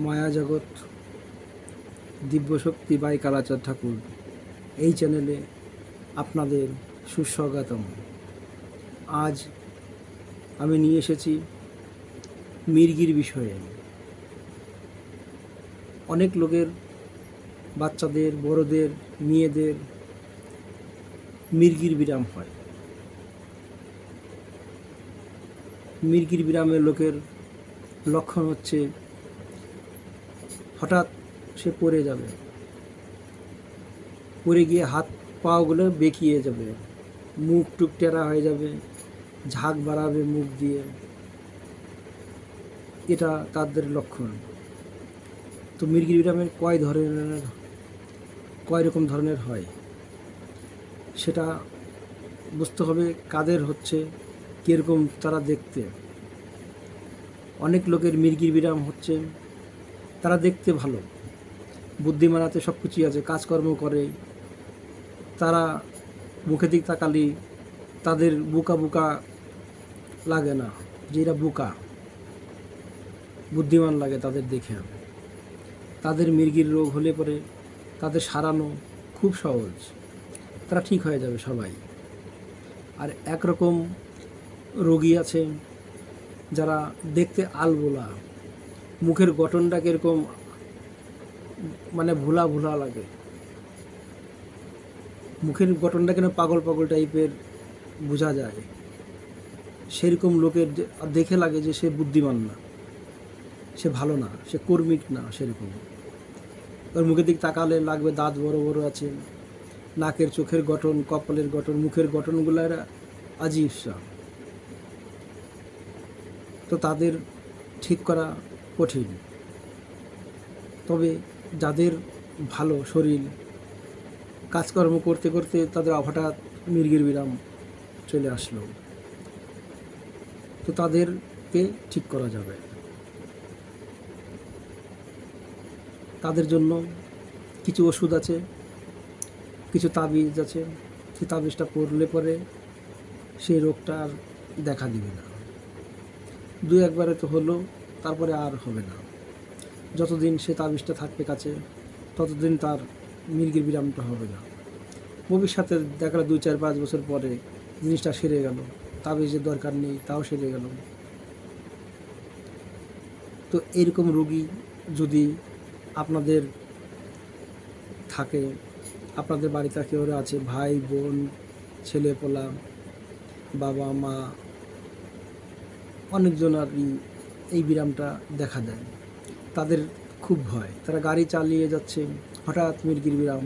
মায়া জগৎ দিব্যশক্তি বাই কালাচাঁদ ঠাকুর এই চ্যানেলে আপনাদের সুস্বাগতম। আজ আমি নিয়ে এসেছি মির্গির বিষয়ে। অনেক লোকের, বাচ্চাদের, বড়দের, মেয়েদের মির্গির বিরাম হয়। মির্গির বিরামের লোকের লক্ষণ হচ্ছে হঠাৎ সে পড়ে যাবে, পড়ে গিয়ে হাত পাগুলো বেঁকিয়ে যাবে, মুখ টুক টেরা হয়ে যাবে, ঝাঁক বাড়াবে মুখ দিয়ে, এটা তাদের লক্ষণ। তো মির্গির বিরামের কয় রকম ধরনের হয় সেটা বুঝতে হবে কাদের হচ্ছে, কীরকম তারা দেখতে। অনেক লোকের মির্গির বিরাম হচ্ছে তারা দেখতে ভালো, বুদ্ধিমানাতে সব কিছুই আছে, কাজকর্ম করে, তারা মুখে দিক তাকালি তাদের বুকা বুকা লাগে না, যে এরা বুকা, বুদ্ধিমান লাগে তাদের দেখে। তাদের মির্গির রোগ হলে পরে তাদের সারানো খুব সহজ, তারা ঠিক হয়ে যাবে সবাই। আর একরকম রোগী আছে যারা দেখতে আলবোলা, মুখের গঠনটা কীরকম মানে ভোলা ভোলা লাগে, মুখের গঠনটা কেন পাগল পাগল টাইপের বোঝা যায়। সেরকম লোকের দেখে লাগে যে সে বুদ্ধিমান না, সে ভালো না, সে কর্মিক না। সেরকম ওর মুখের দিক তাকালে লাগবে দাঁত বড় বড় আছে, নাকের চোখের গঠন, কপালের গঠন, মুখের গঠনগুলোর আজীব সা। তো তাদের ঠিক করা কঠিন। তবে যাদের ভালো শরীর, কাজকর্ম করতে করতে তাদের হঠাৎ মির্গির বিরাম চলে আসলো, তো তাদেরকে ঠিক করা যাবে। তাদের জন্য কিছু ওষুধ আছে, কিছু তাবিজ আছে। সেই তাবিজটা পড়লে পরে সেই রোগটা আর দেখা দিবে না। দুই একবারে তো হলো, তারপরে আর হবে না। যতদিন সে তাবিজটা থাকবে কাছে ততদিন তার মির্গির বিরামটা হবে না। ভবিষ্যতে দেখা গেলো 2-4-5 বছর পরে জিনিসটা সেরে গেল, তাবিজের দরকার নেই, তাও সেরে গেল। তো এরকম রোগী যদি আপনাদের থাকে, আপনাদের বাড়িতে কেউ আছে, ভাই বোন, ছেলে পোলা, বাবা মা, অনেকজনেরই এই বিরামটা দেখা দেয়। তাদের খুব ভয়, তারা গাড়ি চালিয়ে যাচ্ছে, হঠাৎ মির্গির বিরাম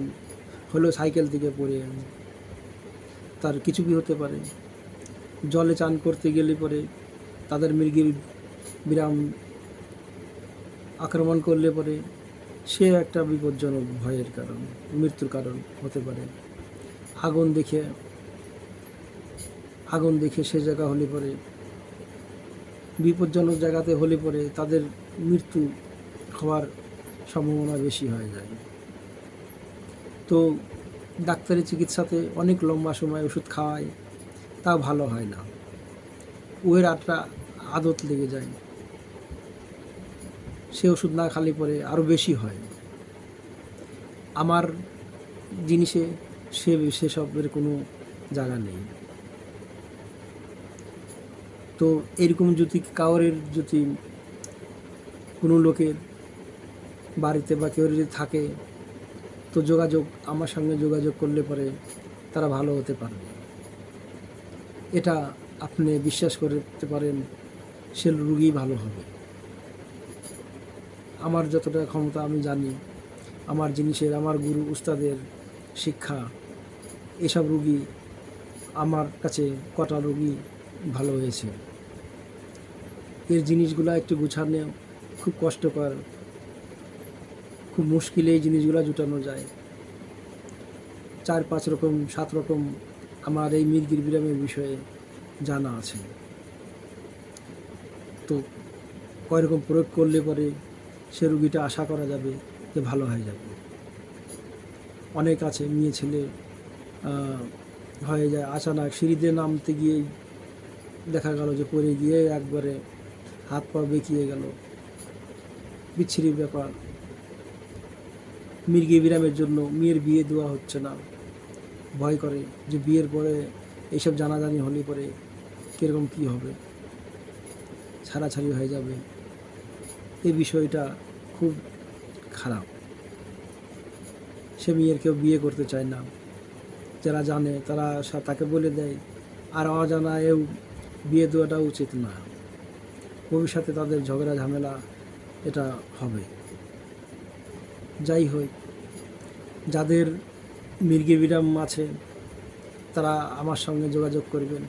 হলো, সাইকেল থেকে পড়ে, তার কিছু কি হতে পারে। জলে চান করতে গেলে পরে তাদের মির্গির বিরাম আক্রমণ করলে পরে সে একটা বিপজ্জনক ভয়ের কারণ, মৃত্যুর কারণ হতে পারে। আগুন দেখে সে জায়গা হলে পরে, বিপজ্জনক জায়গাতে হলে পরে তাদের মৃত্যু হওয়ার সম্ভাবনা বেশি হয়ে যায়। তো ডাক্তারি চিকিৎসাতে অনেক লম্বা সময় ওষুধ খাওয়ায়, তা ভালো হয় না, ওয়ের আদত লেগে যায়, সে ওষুধ না খালি পরে আরও বেশি হয়। আমার জিনিসে সেসবের কোনো জায়গা নেই। তো এরকম যদি যদি কোনো লোকের বাড়িতে বা কেউ যদি থাকে, তো আমার সঙ্গে যোগাযোগ করলে পরে তারা ভালো হতে পারবে। এটা আপনি বিশ্বাস করতে পারেন, সে রোগী ভালো হবে। আমার যতটা ক্ষমতা আমি জানি, আমার জিনিসের, আমার গুরু উস্তাদের শিক্ষা, এসব রোগী আমার কাছে কটা রোগী ভালো হয়েছে। এর জিনিসগুলো একটু গুছানো খুব কষ্টকর, খুব মুশকিলে এই জিনিসগুলো জুটানো যায়। 4-5 রকম 7 রকম আমার এই মির্গির বিরামের বিষয়ে জানা আছে। তো কয় রকম প্রয়োগ করলে পরে সে রুগীটা আশা করা যাবে যে ভালো হয়ে যাবে। অনেক আছে, মেয়ে ছেলে হয়ে যায় আচানক, সিঁড়িতে নামতে গিয়েই দেখা গেল যে পড়ে গিয়ে একবারে হাত পা বেঁকিয়ে গেল, বিচ্ছিরি ব্যাপার। মির্গি বিরামের জন্য মেয়ের বিয়ে দেওয়া হচ্ছে না, ভয় করে যে বিয়ের পরে এইসব জানাজানি হলে পরে কীরকম কী হবে, ছাড়াছাড়ি হয়ে যাবে। এই বিষয়টা খুব খারাপ। সে মেয়ের কেউ বিয়ে করতে চায় না, যারা জানে তারা তাকে বলে দেয়, আর অজানায়ও বিয়ে দেওয়াটা উচিত না। ভবিষ্যতে তাদের ঝগড়া ঝামেলা এটা হবে। যাই হোক, যাদের মির্গি বিরাম আছে তারা আমার সঙ্গে যোগাযোগ করবেন,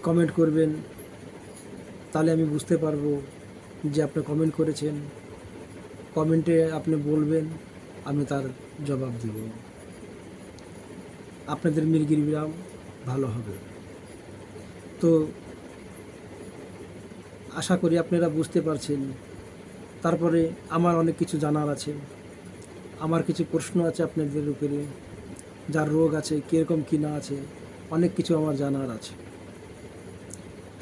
কমেন্ট করবেন, তাহলে আমি বুঝতে পারবো যে আপনি কমেন্ট করেছেন। কমেন্টে আপনি বলবেন, আমি তার জবাব দেব। আপনাদের মির্গির বিরাম ভালো হবে। তো আশা করি আপনারা বুঝতে পারছেন। তারপরে আমার অনেক কিছু জানার আছে, আমার কিছু প্রশ্ন আছে আপনাদের উপরে, যার রোগ আছে কীরকম কী না আছে, অনেক কিছু আমার জানার আছে।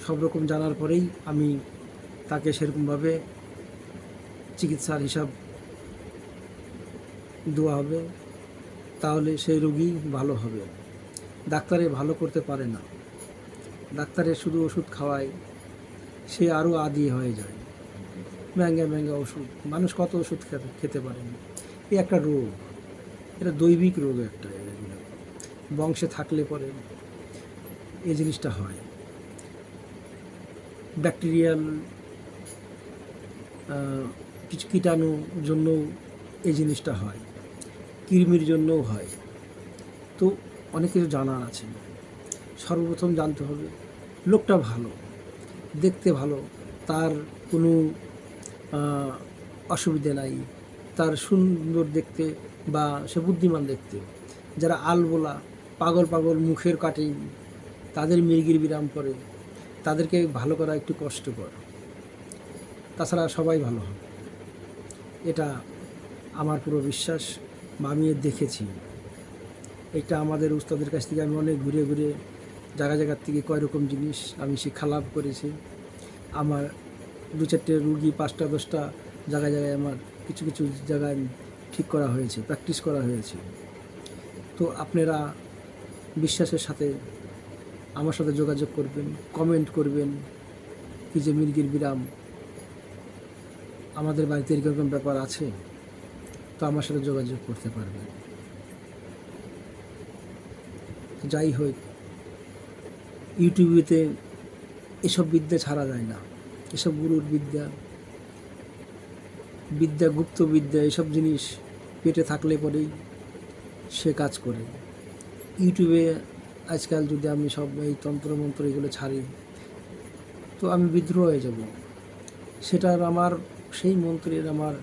সব রকম জানার পরেই আমি তাকে সেরকমভাবে চিকিৎসার হিসাব দেওয়া হবে, তাহলে সেই রোগী ভালো হবে। ডাক্তারে ভালো করতে পারে না, ডাক্তারে শুধু ওষুধ খাওয়ায়, সে আরও আদি হয়ে যায়। মেহঙ্গা ওষুধ, মানুষ কত ওষুধ খেতে পারে না। এই একটা রোগ, এটা দৈবিক রোগ একটা, এগুলো বংশে থাকলে পরে এই জিনিসটা হয়। ব্যাকটেরিয়াল কিছু কীটাণুর জন্যও এই জিনিসটা হয়, কৃমির জন্যও হয়। তো অনেক কিছু জানা আছে। সর্বপ্রথম জানতে হবে লোকটা ভালো, দেখতে ভালো, তার কোনো অসুবিধে নাই, তার সুন্দর দেখতে বা সে বুদ্ধিমান দেখতে। যারা আলবোলা পাগল মুখের কাটেই তাদের মির্গির বিরাম করে, তাদেরকে ভালো করা একটু কষ্টকর। তাছাড়া সবাই ভালো হবে, এটা আমার পুরো বিশ্বাস বা আমি দেখেছি। এটা আমাদের উস্তাদের কাছ থেকে আমি অনেক ঘুরে জায়গার থেকে কয় রকম জিনিস আমি শিক্ষা লাভ করেছি। আমার 2-4টে রুগী 5টা 10টা জায়গায় আমার কিছু জায়গায় ঠিক করা হয়েছে, প্র্যাকটিস করা হয়েছে। তো আপনারা বিশ্বাসের সাথে আমার সাথে যোগাযোগ করবেন, কমেন্ট করবেন কি যে মির্গির বিরাম আমাদের বাড়িতে এরকম ব্যাপার আছে, তো আমার সাথে যোগাযোগ করতে পারবেন। যাই হোক, ইউটিউবেতে এসব বিদ্যা ছাড়া যায় না, এসব গুরুর বিদ্যা গুপ্ত বিদ্যা, এসব জিনিস পেটে থাকলে পরেই সে কাজ করে। ইউটিউবে আজকাল যদি আমি সব এই তন্ত্রমন্ত্র এগুলো ছাড়ি তো আমি বিদ্রোহ হয়ে যাব। সেটার আমার সেই মন্ত্রের আমার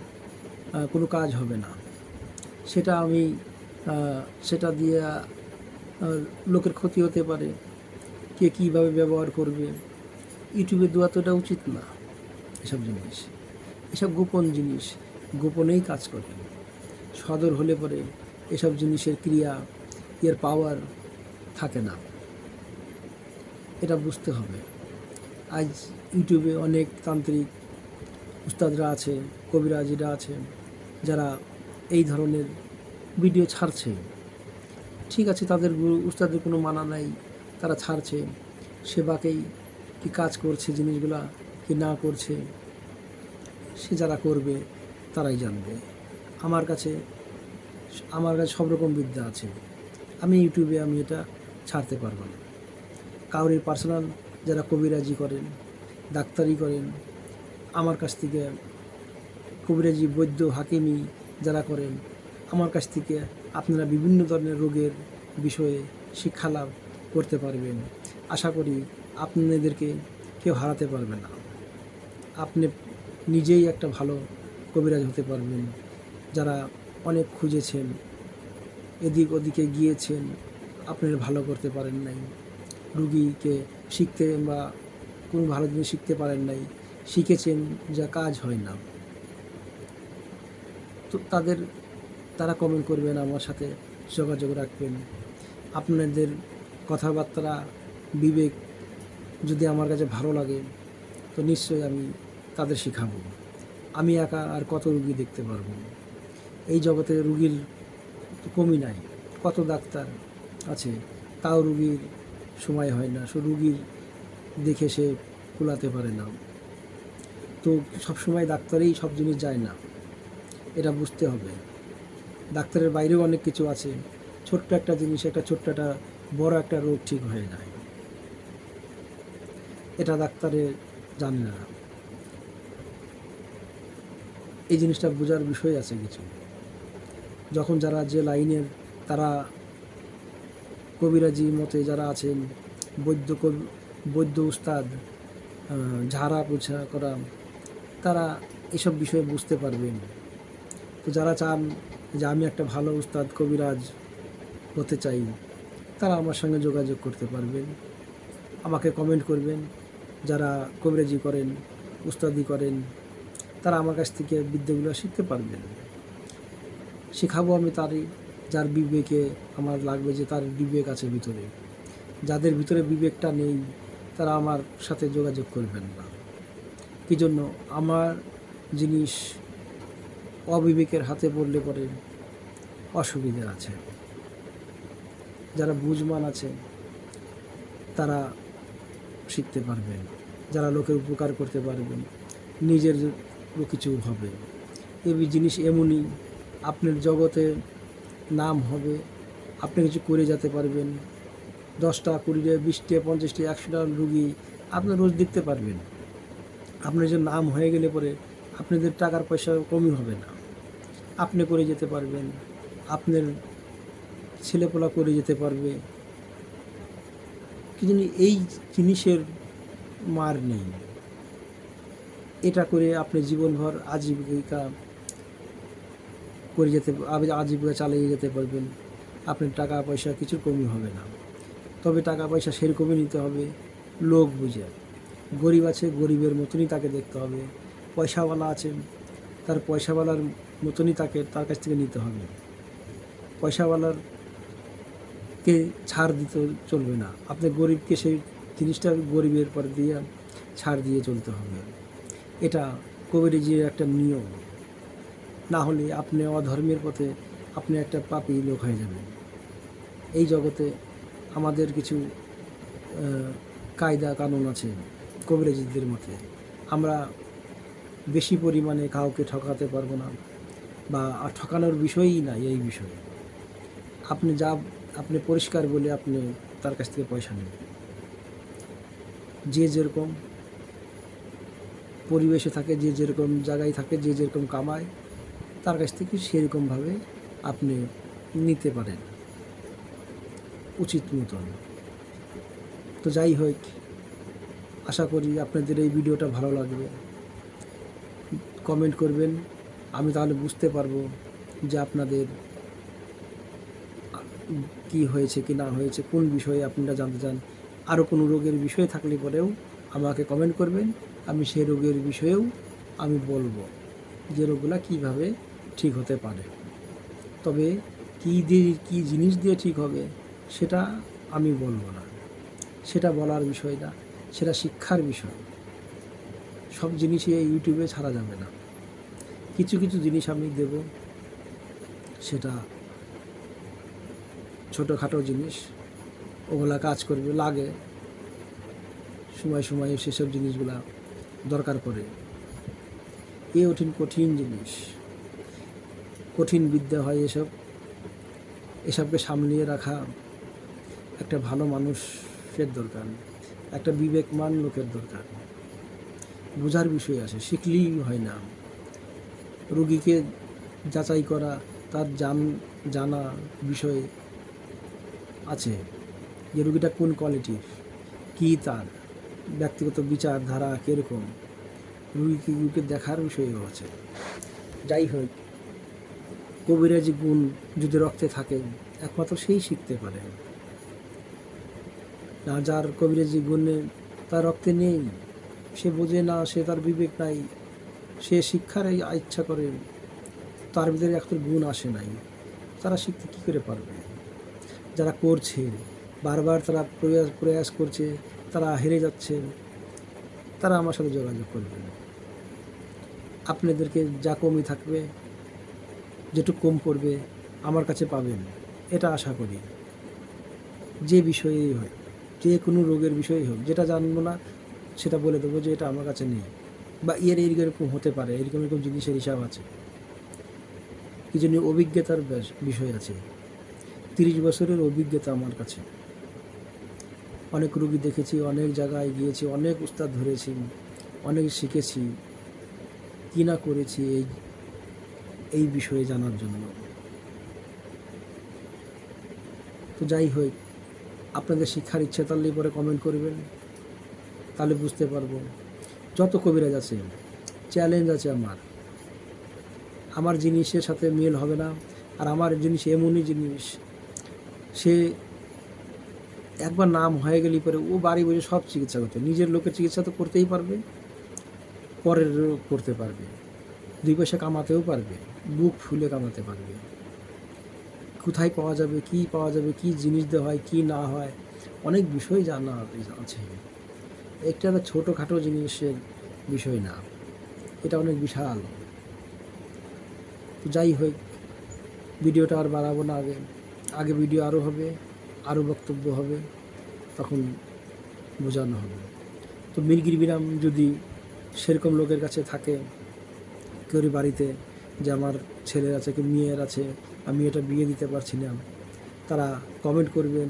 কোনো কাজ হবে না। সেটা আমি সেটা দিয়ে লোকের ক্ষতি হতে পারে, কে কীভাবে ব্যবহার করবে। ইউটিউবে দেওয়া তো এটা উচিত না। এসব জিনিস, এসব গোপন জিনিস গোপনেই কাজ করে। সদর হলে পরে এসব জিনিসের ক্রিয়া, এর পাওয়ার থাকে না, এটা বুঝতে হবে। আজ ইউটিউবে অনেক তান্ত্রিক উস্তাদরা আছে, কবিরাজিরা আছে, যারা এই ধরনের ভিডিও ছাড়ছে। ঠিক আছে, তাদের উস্তাদের কোনো মানা নাই, তারা ছাড়ছে। সেবাকেই কি কাজ করছে জিনিসগুলা কি না করছে, সে যারা করবে তারাই জানবে। আমার কাছে সব রকম বিদ্যা আছে, আমি ইউটিউবে আমি এটা ছাড়তে পারবো না। কাউরির পার্সোনাল যারা কবিরাজি করেন, ডাক্তারি করেন, আমার কাছ থেকে কবিরাজি, বৈদ্য, হাকিমি যারা করেন, আমার কাছ থেকে আপনারা বিভিন্ন ধরনের রোগের বিষয়ে শিক্ষা লাভ করতে পারবেন। আশা করি আপনাদেরকে কেউ হারাতে পারবে না। আপনি নিজেই একটা ভালো কবিরাজ হতে পারবেন। যারা অনেক খুঁজেছেন, এদিক ওদিকে গিয়েছেন, আপনারা ভালো করতে পারেন নাই, রুগীকে শিখতে বা কোনো ভালো জিনিস শিখতে পারেন নাই, শিখেছেন যা কাজ হয় না, তো তারা কমেন্ট করবেন, আমার সাথে যোগাযোগ রাখবেন। আপনাদের কথাবার্তা বিবেক যদি আমার কাছে ভালো লাগে তো তো নিশ্চয়ই আমি তাদের শেখাবো। আমি একা আর কত রুগী দেখতে পারবো? এই জগতে রুগীর কমই নাই, কত ডাক্তার আছে, তাও রুগীর সময় হয় না, রুগীর দেখে সে কুলাতে পারে না। তো সবসময় ডাক্তারেই সব জিনিস যায় না, এটা বুঝতে হবে। ডাক্তারের বাইরেও অনেক কিছু আছে। ছোট্ট একটা জিনিস, ছোট্ট একটা বড় একটা রোগ ঠিক হয়ে যায়, এটা ডাক্তারে জানে না। এই জিনিসটা বোঝার বিষয় আছে কিছু। যখন যারা যে লাইনের, তারা কবিরাজি মতে যারা আছেন, বৈদ্য উস্তাদ, ঝাড়া পোছা করা, তারা এসব বিষয়ে বুঝতে পারবেন। তো যারা চান যে আমি একটা ভালো উস্তাদ কবিরাজ হতে চাই, তারা আমার সঙ্গে যোগাযোগ করতে পারবেন, আমাকে কমেন্ট করবেন। যারা কবিরাজি করেন, উস্তাদি করেন, তারা আমার কাছ থেকে বিদ্যাগুলো শিখতে পারবেন। শেখাবো আমি তারই, যার বিবেকে আমার লাগবে যে তার বিবেক আছে ভিতরে। যাদের ভিতরে বিবেকটা নেই, তারা আমার সাথে যোগাযোগ করবেন না। কী জন্য? আমার জিনিস অবিবেকের হাতে পড়লে পরে অসুবিধা আছে। যারা বুঝমান আছে তারা শিখতে পারবেন, যারা লোকের উপকার করতে পারবেন, নিজের কিছু হবে। এই জিনিস এমনই, আপনার জগতে নাম হবে, আপনি কিছু করে যেতে পারবেন। 10টা 20টা 20টা 50টা 100টা রুগী আপনি রোজ দেখতে পারবেন। আপনার যে নাম হয়ে গেলে পরে আপনাদের টাকার পয়সা কমই হবে না, আপনি করে যেতে পারবেন, আপনার ছেলেপোলা করে যেতে পারবে। কি জানি এই জিনিসের মার নেই। এটা করে আপনি জীবনভর আজীবিকা করে যেতে, আজীবিকা চালিয়ে যেতে পারবেন। আপনার টাকা পয়সা কিছু কমই হবে না। তবে টাকা পয়সা সেরকমই নিতে হবে লোক বুঝে। গরিব আছে, গরিবের মতনই তাকে দেখতে হবে। পয়সাওয়ালা আছে, তার পয়সাওয়ালার মতনই তার কাছ থেকে নিতে হবে। পয়সাওয়ালারকে ছাড় দিতে চলবে না, আপনি গরিবকে সেই জিনিসটা গরিবের পর দিয়ে ছাড় দিয়ে চলতে হবে। এটা কবিরাজির একটা নিয়ম। না হলে আপনি অধর্মের পথে আপনি একটা পাপী লোক হয়ে যাবেন। এই জগতে আমাদের কিছু কায়দা কানুন আছে কবিরাজিদের মতে। আমরা বেশি পরিমাণে কাউকে ঠকাতে পারবো না, বা ঠকানোর বিষয়ই নাই এই বিষয়ে। আপনি পরিষ্কার বলে আপনি তার কাছ থেকে পয়সা নেবেন। যে যেরকম পরিবেশে থাকে, যে যেরকম জায়গায় থাকে, যে যেরকম কামায়, তার কাছ থেকে সেরকমভাবে আপনি নিতে পারেন উচিত মতন। তো যাই হোক, আশা করি আপনাদের এই ভিডিওটা ভালো লাগবে। কমেন্ট করবেন, আমি তাহলে বুঝতে পারবো যে আপনাদের কি হয়েছে কি না হয়েছে, কোন বিষয়ে আপনারা জানতে চান। আরও কোনো রোগের বিষয় থাকলে পরেও আমাকে কমেন্ট করবেন, আমি সেই রোগের বিষয়েও আমি বলবো যে রোগগুলা কীভাবে ঠিক হতে পারে। তবে কী জিনিস দিয়ে ঠিক হবে সেটা আমি বলবো না, সেটা বলার বিষয় না, সেটা শিক্ষার বিষয়। সব জিনিসই এই ইউটিউবে ছাড়া যাবে না। কিছু কিছু জিনিস আমি দেব, সেটা ছোটোখাটো জিনিস, ওগুলা কাজ করবে, লাগে সময় সময়ে সেসব জিনিসগুলা দরকার পড়ে। কঠিন জিনিস, কঠিন বিদ্যা হয় এসবকে সামলিয়ে রাখা একটা ভালো মানুষের দরকার, একটা বিবেকমান লোকের দরকার। বোঝার বিষয় আছে, শিখলেই হয় না। রুগীকে যাচাই করা, তার জানা বিষয় আছে যে রুগীটা কোন কোয়ালিটির, কী তার ব্যক্তিগত বিচারধারা কীরকম, রুগীকে দেখার বিষয়ও আছে। যাই হোক, কবিরাজি গুণ যদি রক্তে থাকে একমাত্র সেই শিখতে পারে। না, যার কবিরাজি গুণে তার রক্তে নেই, সে বোঝে না, সে তার বিবেক নাই, সে শিক্ষার ইচ্ছা করে, তার ভিতরে একটা গুণ আসে নাই, তারা শিখতে কী করে পারবে? যারা করছে বারবার, তারা প্রয়াস করছে, তারা হেরে যাচ্ছে, তারা আমার সাথে যোগাযোগ করবেন। আপনাদেরকে যা কমই থাকবে, যেটুকু কম পড়বে আমার কাছে পাবেন, এটা আশা করি। যে বিষয়েই হয়, যে কোনো রোগের বিষয়ই হোক, যেটা জানবো না সেটা বলে দেবো যে এটা আমার কাছে নেই, বা এরকম হতে পারে, এরকম জিনিসের হিসাব আছে। কি জন্য অভিজ্ঞতার বিষয় আছে। 30 বছরের অভিজ্ঞতা আমার কাছে। অনেক রোগী দেখেছি, অনেক জায়গায় গিয়েছি, অনেক উস্তাদ ধরেছি, অনেক শিখেছি, কি না করেছি এই বিষয়ে জানার জন্য। তো যাই হোক, আপনাদের শিক্ষার ইচ্ছা থাকলে পরে কমেন্ট করবেন, তাহলে বুঝতে পারবো। যত কবিরাজ আছে, চ্যালেঞ্জ আছে আমার জিনিসের সাথে মিল হবে না। আর আমার জিনিস এমনই জিনিস, সে একবার নাম হয়ে গেলে পরে ও বাড়ি বসে সব চিকিৎসা করতে, নিজের লোকের চিকিৎসা তো করতেই পারবে, পরেরও করতে পারবে, 2 পয়সা কামাতেও পারবে, বুক ফুলে কামাতে পারবে। কোথায় পাওয়া যাবে, কি জিনিস দেওয়া হয়, কি না হয়, অনেক বিষয় জানা আছে। একটা ছোটোখাটো জিনিসের বিষয় না, এটা অনেক বিশাল। তো যাই হোক, ভিডিওটা আর বাড়াবো না। আগে ভিডিও আরও হবে, আরও বক্তব্য হবে, তখন বোঝানো হবে। তো মির্গির বিরাম যদি সেরকম লোকের কাছে থাকে, কেউ বাড়িতে, যে আমার ছেলের আছে, কেউ মেয়ের আছে, আমি এটা বিয়ে দিতে পারছি না, তারা কমেন্ট করবেন,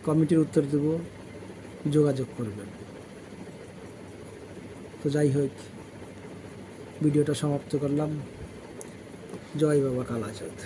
কমেন্টের উত্তর দেব, যোগাযোগ করবেন। তো যাই হোক, ভিডিওটা সমাপ্ত করলাম। জয় বাবা কালাচাঁদ।